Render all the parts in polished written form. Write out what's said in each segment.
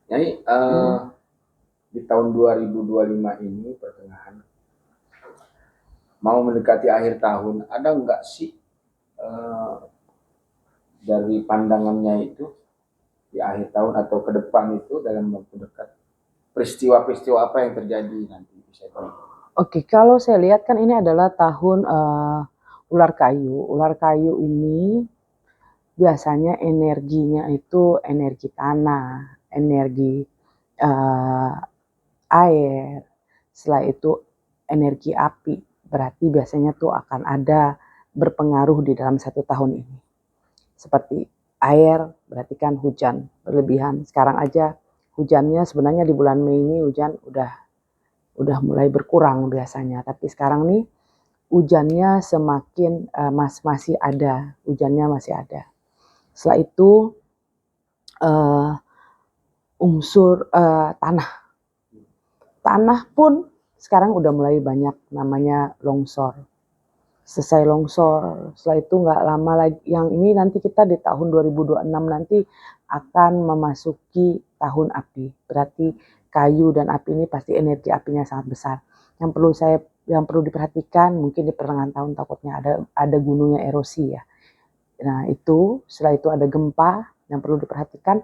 Jadi di tahun 2025 ini pertengahan mau mendekati akhir tahun, ada nggak sih eh, dari pandangannya itu di akhir tahun atau ke depan itu dalam waktu dekat peristiwa-peristiwa apa yang terjadi nanti bisa tahu? Oke, kalau saya lihat kan ini adalah tahun ular kayu. Ular kayu ini biasanya energinya itu energi tanah, energi uh, air, setelah itu energi api. Berarti biasanya tuh akan ada berpengaruh di dalam satu tahun ini. Seperti air, berarti kan hujan berlebihan. Sekarang aja hujannya sebenarnya di bulan Mei ini hujan udah mulai berkurang biasanya, tapi sekarang nih hujannya semakin masih ada, hujannya masih ada. Setelah itu uh, unsur tanah, tanah pun sekarang udah mulai banyak namanya longsor. Selesai longsor, setelah itu nggak lama lagi, yang ini nanti kita di tahun 2026 nanti akan memasuki tahun api. Berarti kayu dan api ini pasti energi apinya sangat besar. Yang perlu diperhatikan mungkin di pertengahan tahun takutnya ada gunungnya erosi ya. Nah itu setelah itu ada gempa yang perlu diperhatikan,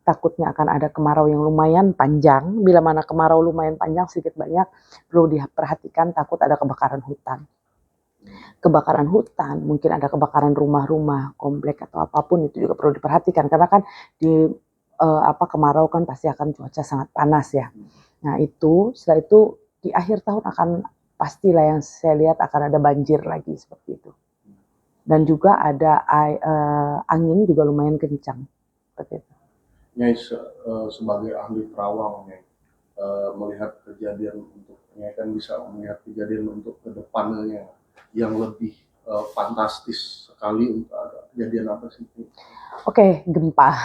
takutnya akan ada kemarau yang lumayan panjang. Bila mana kemarau lumayan panjang sedikit banyak perlu diperhatikan, takut ada kebakaran hutan. Kebakaran hutan, mungkin ada kebakaran rumah-rumah, komplek atau apapun, itu juga perlu diperhatikan karena kan di kemarau kan pasti akan cuaca sangat panas ya. Nah itu setelah itu di akhir tahun akan pastilah yang saya lihat akan ada banjir lagi seperti itu. Dan juga ada angin juga lumayan kencang seperti itu. Nyai sebagai ahli terawang, Nyai, melihat kejadian untuk Nyai kan bisa melihat kejadian untuk kedepannya yang lebih fantastis sekali. Untuk ada kejadian apa sih? Oke, gempa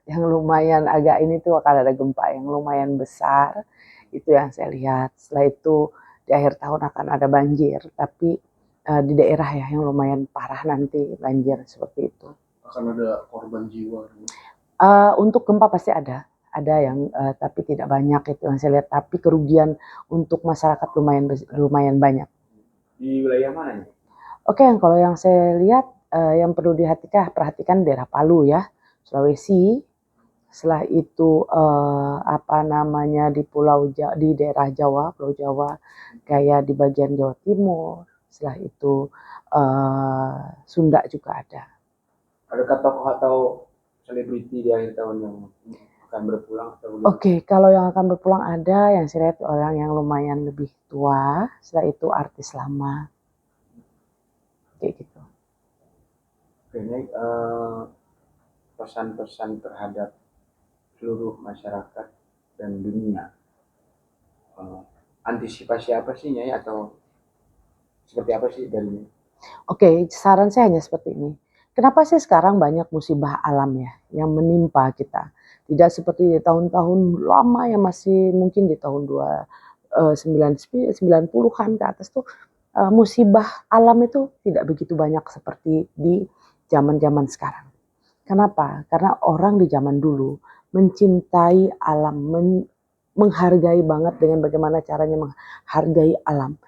yang lumayan agak ini tuh akan ada gempa yang lumayan besar, itu yang saya lihat. Setelah itu di akhir tahun akan ada banjir, tapi di daerah ya yang lumayan parah nanti banjir seperti itu. Akan ada korban jiwa? Untuk gempa pasti ada yang tapi tidak banyak itu yang saya lihat. Tapi kerugian untuk masyarakat lumayan banyak. Di wilayah mana nih? Oke, kalau yang saya lihat yang perlu perhatikan daerah Palu ya, Sulawesi. Setelah itu di daerah Jawa, Pulau Jawa, kayak di bagian Jawa Timur. Setelah itu Sunda juga ada. Adakah tokoh atau selebriti di akhir tahun yang akan berpulang atau Oke, kalau yang akan berpulang ada yang saya lihat orang yang lumayan lebih tua, setelah itu artis lama. Kayak gitu. Ini pesan-pesan terhadap seluruh masyarakat dan dunia. Antisipasi apa sih Nyai atau seperti apa sih dari? Oke, saran saya hanya seperti ini. Kenapa sih sekarang banyak musibah alam ya yang menimpa kita? Tidak seperti di tahun-tahun lama yang masih mungkin di tahun 90-an ke atas tuh musibah alam itu tidak begitu banyak seperti di zaman-zaman sekarang. Kenapa? Karena orang di zaman dulu mencintai alam, menghargai banget dengan bagaimana caranya menghargai alam.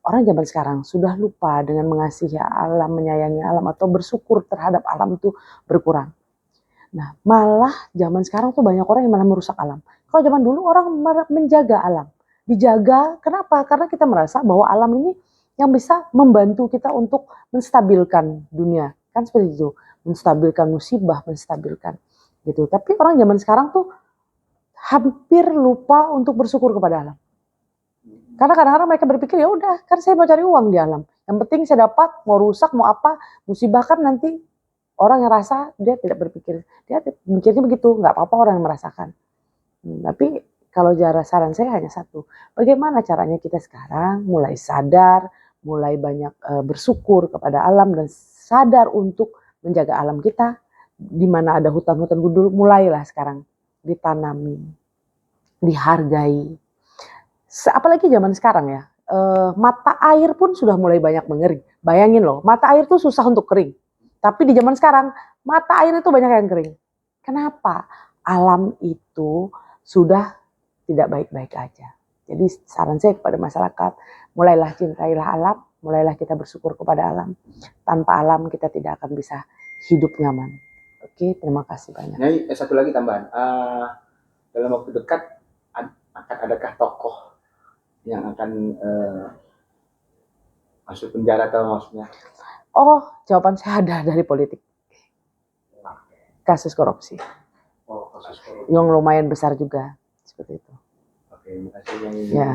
Orang zaman sekarang sudah lupa dengan mengasihi alam, menyayangi alam atau bersyukur terhadap alam itu berkurang. Nah, malah zaman sekarang tuh banyak orang yang malah merusak alam. Kalau zaman dulu orang menjaga alam. Dijaga, kenapa? Karena kita merasa bahwa alam ini yang bisa membantu kita untuk menstabilkan dunia. Kan seperti itu, menstabilkan musibah, menstabilkan gitu. Tapi orang zaman sekarang tuh hampir lupa untuk bersyukur kepada alam. Karena kadang-kadang mereka berpikir ya udah, kan saya mau cari uang di alam. Yang penting saya dapat, mau rusak, mau apa, musibah kan nanti orang yang rasa dia tidak berpikir, dia mikirnya begitu, nggak apa-apa orang yang merasakan. Tapi kalau saran saya hanya satu, bagaimana caranya kita sekarang mulai sadar, mulai banyak bersyukur kepada alam dan sadar untuk menjaga alam kita, di mana ada hutan-hutan gundul, mulailah sekarang ditanami, dihargai. Apalagi zaman sekarang ya, mata air pun sudah mulai banyak mengering. Bayangin loh, mata air tuh susah untuk kering. Tapi di zaman sekarang, mata air itu banyak yang kering. Kenapa? Alam itu sudah tidak baik-baik aja. Jadi saran saya kepada masyarakat, mulailah cintailah alam, mulailah kita bersyukur kepada alam. Tanpa alam kita tidak akan bisa hidup nyaman. Oke, terima kasih banyak. Nyai, satu lagi tambahan. Dalam waktu dekat akan adakah tokoh yang akan masuk penjara atau maksudnya? Oh, jawaban saya ada dari politik. Kasus korupsi. Oh, kasus korupsi. Yang lumayan besar juga. Seperti itu. Oke, terima kasih Nyai. Ya.